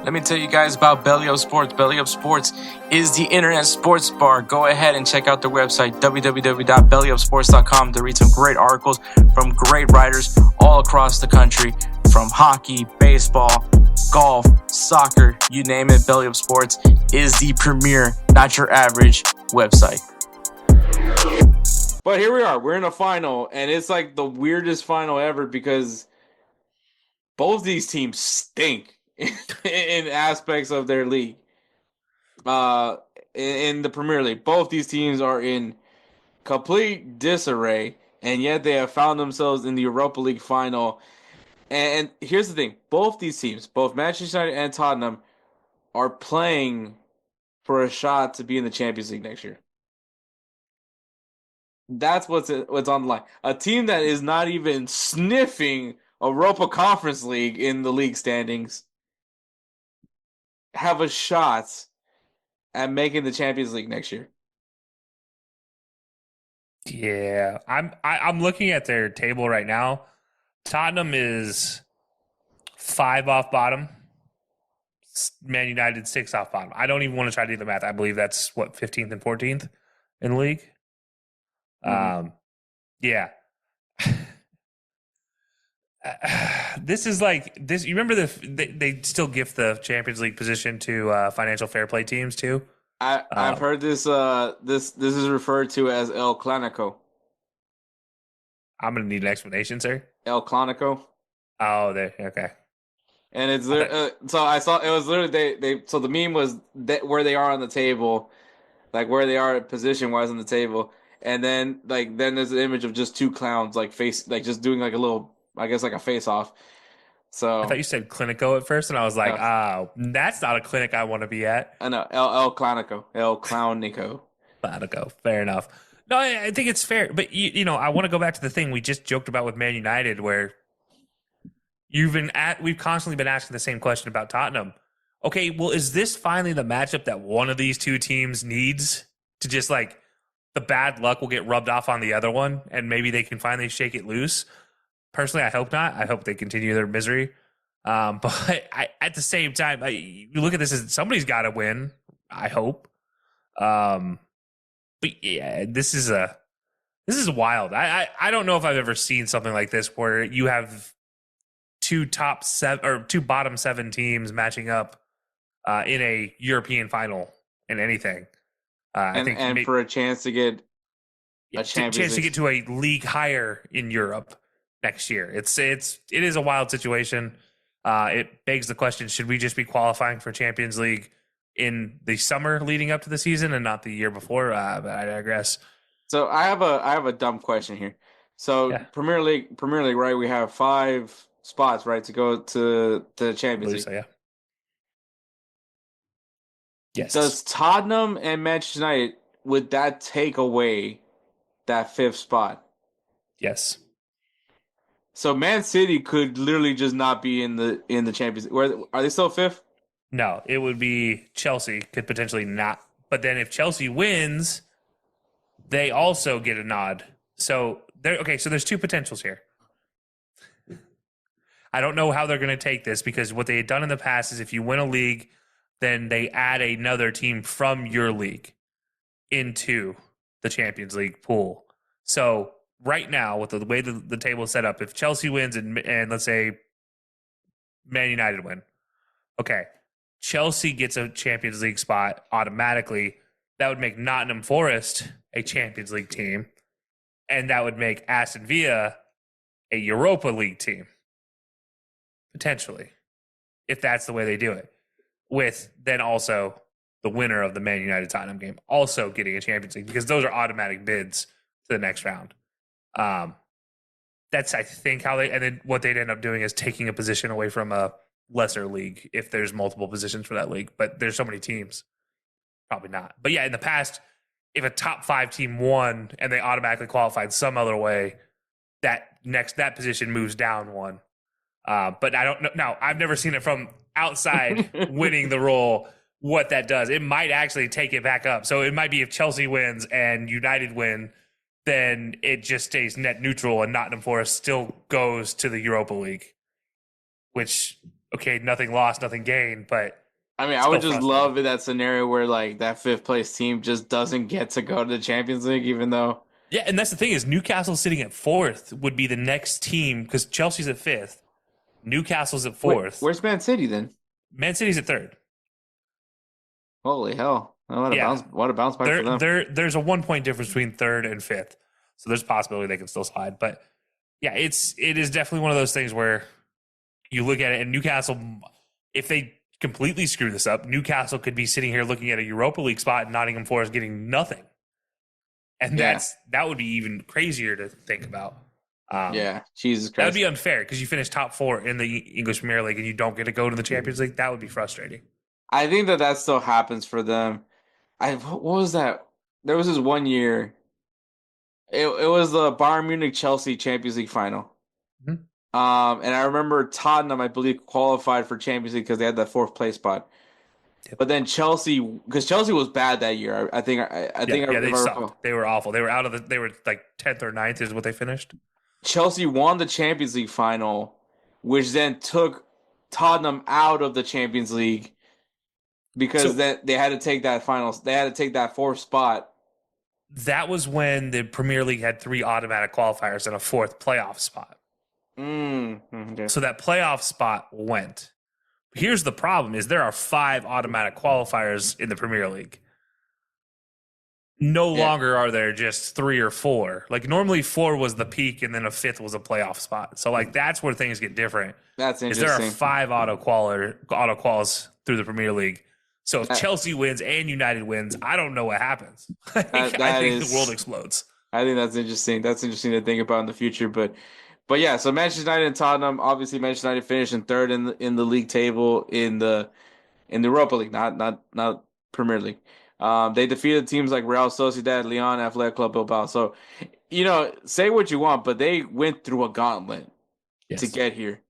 Let me tell you guys about Belly Up Sports. Belly Up Sports is the internet sports bar. Go ahead and check out their website, www.bellyupsports.com, to read some great articles from great writers all across the country, from hockey, baseball, golf, soccer, you name it. Belly Up Sports is the premier, not your average website. But here we are. We're in a final, and it's like the weirdest final ever because both these teams stink in aspects of their league. In the Premier League, both these teams are in complete disarray, and yet they have found themselves in the Europa League final. And here's the thing: both these teams, both Manchester United and Tottenham, are playing for a shot to be in the Champions League next year. That's what's on the line. A team that is not even sniffing Europa Conference League in the league standings have a shot at making the Champions League next year. Yeah, I'm looking at their table right now. Tottenham is 5 off bottom. Man United 6 off bottom. I don't even want to try to do the math. I believe that's 15th and 14th in the league. Mm-hmm. Yeah. This is like this. You remember they still gift the Champions League position to financial fair play teams too. I've heard this. This is referred to as El Clownico. I'm gonna need an explanation, sir. El Clownico. Oh, there. Okay. And it's so I saw it was literally they so the meme was where they are on the table, like where they are position wise on the table, and then there's an image of just two clowns just doing like a little, I guess, like a face off. So I thought you said Clinico at first, and I was like, oh, that's not a clinic I want to be at. I know. El Clownico. Clownico. Fair enough. No, I think it's fair. But, you know, I want to go back to the thing we just joked about with Man United, where we've constantly been asking the same question about Tottenham. Okay, well, is this finally the matchup that one of these two teams needs to just, like, the bad luck will get rubbed off on the other one, and maybe they can finally shake it loose? Personally, I hope not. I hope they continue their misery. But at the same time, you look at this as somebody's got to win. I hope. But yeah, this is wild. I don't know if I've ever seen something like this where you have two bottom 7 teams matching up in a European final in anything. I think for a chance to get a chance to get to a league higher in Europe next year. It is a wild situation. It begs the question: should we just be qualifying for Champions League in the summer leading up to the season and not the year before? But I digress. So I have a dumb question here. So yeah. Premier League, right? We have 5 spots, right, to go to the Champions League. So, yeah. Yes. Does Tottenham and Manchester United, would that take away that 5th spot? Yes. So Man City could literally just not be in the Champions League. Where are they still 5th? No, it would be Chelsea could potentially not. But then if Chelsea wins, they also get a nod. So there's 2 potentials here. I don't know how they're going to take this, because what they had done in the past is if you win a league, then they add another team from your league into the Champions League pool. So right now, with the way the table is set up, if Chelsea wins and let's say Man United win, okay, Chelsea gets a Champions League spot automatically. That would make Nottingham Forest a Champions League team, and that would make Aston Villa a Europa League team, potentially, if that's the way they do it, with then also the winner of the Man United Tottenham game also getting a Champions League, because those are automatic bids to the next round. That's, I think, how and then what they'd end up doing is taking a position away from a lesser league if there's multiple positions for that league. But there's so many teams, probably not. But yeah, in the past, if a top 5 team won and they automatically qualified some other way, that position moves down one. But I don't know. Now, I've never seen it from outside winning the role, what that does. It might actually take it back up. So it might be if Chelsea wins and United win, then it just stays net neutral and Nottingham Forest still goes to the Europa League, which okay, nothing lost, nothing gained, but I mean, I would still just frustrating. love that scenario where like that fifth place team just doesn't get to go to the Champions League, even though. Yeah, and that's the thing is Newcastle sitting at fourth would be the next team because Chelsea's at fifth, Newcastle's at Wait, fourth, where's Man City then? Man City's at third. Holy hell! Yeah, What a bounce back for them. there's a 1 point difference between third and fifth, so there's a possibility they can still slide. But yeah, it is definitely one of those things where you look at it, and Newcastle, if they completely screw this up, Newcastle could be sitting here looking at a Europa League spot, and Nottingham Forest getting nothing, and that would be even crazier to think about. Yeah, Jesus Christ. That would be unfair because you finish top 4 in the English Premier League and you don't get to go to the Champions League. That would be frustrating. I think that still happens for them. What was that? There was this one year. It was the Bayern Munich Chelsea Champions League final. Mhm. And I remember Tottenham, I believe, qualified for Champions League because they had that fourth place spot. Yep. But then Chelsea, because Chelsea was bad that year. I think they sucked. They were awful. They were they were like 10th or 9th is what they finished. Chelsea won the Champions League final, which then took Tottenham out of the Champions League because then they had to take that finals. They had to take that fourth spot. That was when the Premier League had 3 automatic qualifiers and a 4th playoff spot. Okay. So that playoff spot went. Here's the problem is there are 5 automatic qualifiers in the Premier League. No longer are there just 3 or 4. Like normally 4 was the peak and then a 5th was a playoff spot. So like that's where things get different. That's interesting. Is there are 5 auto quals through the Premier League. So if Chelsea wins and United wins, I don't know what happens. I think the world explodes. I think that's interesting. That's interesting to think about in the future. But yeah, so Manchester United and Tottenham, obviously Manchester United finished in third in the league table in the Europa League, not Premier League. They defeated teams like Real Sociedad, Lyon, Athletic Club Bilbao. So, say what you want, but they went through a gauntlet to get here.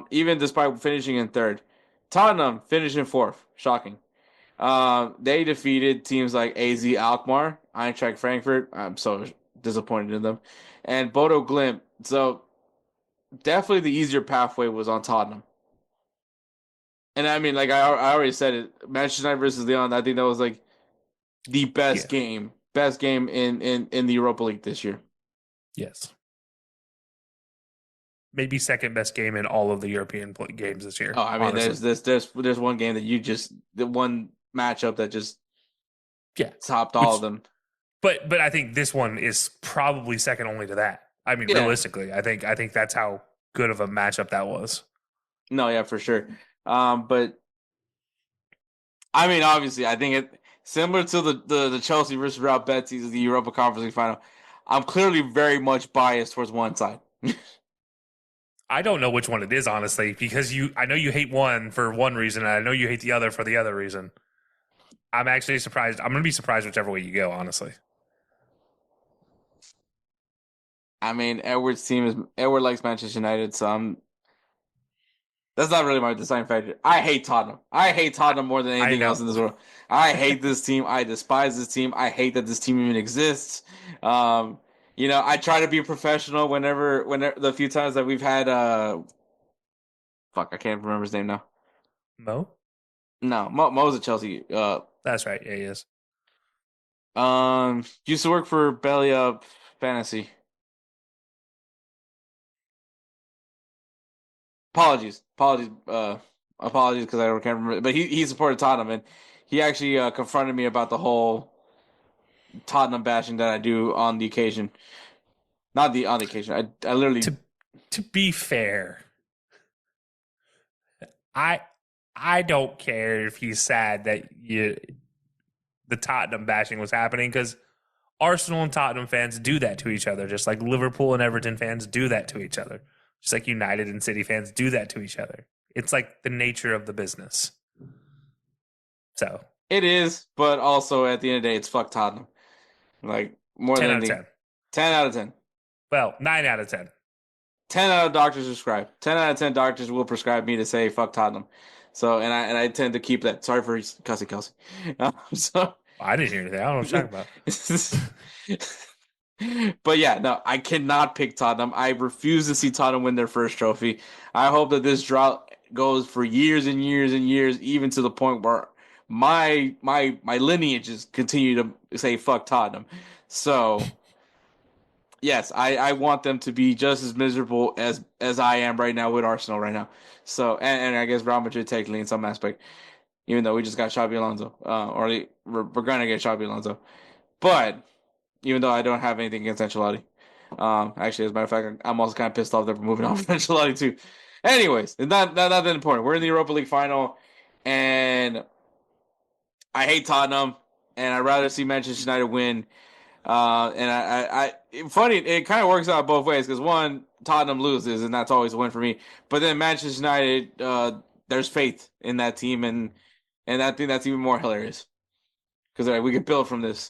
Even despite finishing in third. Tottenham finished in fourth. Shocking. They defeated teams like AZ Alkmaar, Eintracht Frankfurt. I'm so disappointed in them. And Bodo Glimt. So, definitely the easier pathway was on Tottenham. And I mean, like I already said it, Manchester United versus Lyon, I think that was like the best game in the Europa League this year. Yes. Maybe second best game in all of the European games this year. Oh, I mean, there's one game that the one matchup that just topped all of them. But I think this one is probably second only to that. I mean, realistically, I think that's how good of a matchup that was. No, yeah, for sure. But I mean, obviously, I think it similar to the Chelsea versus Real Betis the Europa Conference League final. I'm clearly very much biased towards one side. I don't know which one it is, honestly, because I know you hate one for one reason, and I know you hate the other for the other reason. I'm actually surprised. I'm going to be surprised whichever way you go, honestly. I mean, Edward likes Manchester United, so that's not really my deciding factor. I hate Tottenham. I hate Tottenham more than anything else in this world. I hate this team. I despise this team. I hate that this team even exists. I try to be professional whenever the few times that we've had I can't remember his name now. Mo? No, Mo's at Chelsea. That's right. Yeah, he is. Used to work for Belly Up Fantasy. Apologies because I can't remember. But he supported Tottenham, and he actually confronted me about the whole Tottenham bashing that I do on the occasion. Not on the occasion. I literally. To be fair, I don't care if he's sad that the Tottenham bashing was happening because Arsenal and Tottenham fans do that to each other, just like Liverpool and Everton fans do that to each other. Just like United and City fans do that to each other. It's like the nature of the business. So it is, but also at the end of the day, it's fuck Tottenham. Like more 10 than out of 10. 10 out of 10. Well, 9 out of 10. 10 out of doctors prescribe. 10 out of 10 doctors will prescribe me to say fuck Tottenham. So and I tend to keep that. Sorry for cussing Kelcey. I didn't hear anything. I don't know what you're talking about. But yeah, no, I cannot pick Tottenham. I refuse to see Tottenham win their first trophy. I hope that this drought goes for years and years and years, even to the point where my lineages continue to say fuck Tottenham. So yes, I want them to be just as miserable as I am right now with Arsenal right now. So and I guess Real Madrid technically in some aspect, even though we just got Xabi Alonso, we're gonna get Xabi Alonso, but even though I don't have anything against Ancelotti, actually as a matter of fact, I'm also kind of pissed off that we're moving on from Ancelotti too. Anyways, it's not that important. We're in the Europa League final, and I hate Tottenham, and I'd rather see Manchester United win. And funny, it kind of works out both ways because one, Tottenham loses, and that's always a win for me. But then Manchester United, there's faith in that team, and I think that's even more hilarious because we could build from this,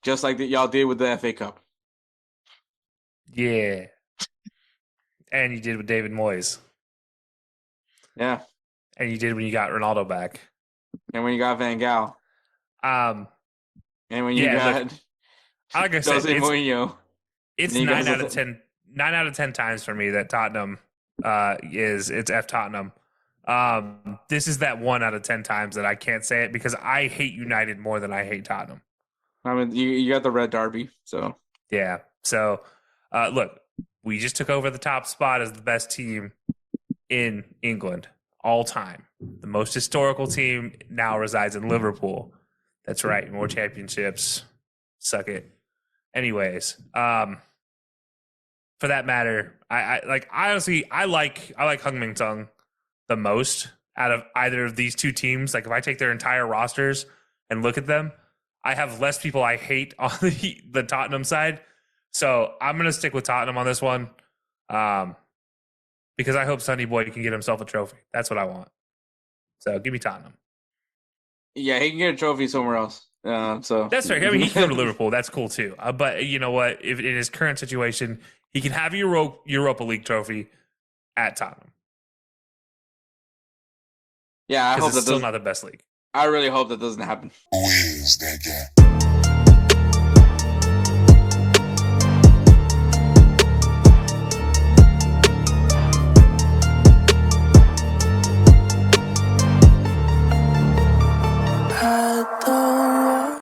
just like that y'all did with the FA Cup. Yeah. And you did with David Moyes. Yeah. And you did when you got Ronaldo back. And when you got Van Gaal. And when you got... Look, like I said, it's 9 out of 10. 9 out of 10 times for me that Tottenham it's F Tottenham. This is that 1 out of 10 times that I can't say it because I hate United more than I hate Tottenham. I mean, you got the Red Derby, so yeah. So look, we just took over the top spot as the best team in England all time. The most historical team now resides in Liverpool. That's right. More championships. Suck it. Anyways, for that matter, I honestly like Heung-min the most out of either of these two teams. Like if I take their entire rosters and look at them, I have less people I hate on the Tottenham side. So I'm gonna stick with Tottenham on this one. Because I hope Sonny Boy can get himself a trophy. That's what I want. So give me Tottenham. Yeah, he can get a trophy somewhere else. So that's fair. I mean, he can go to Liverpool. That's cool too. But you know what? If in his current situation, he can have a Europa League trophy at Tottenham. Yeah, I hope it's still not the best league. I really hope that doesn't happen. Who is that guy?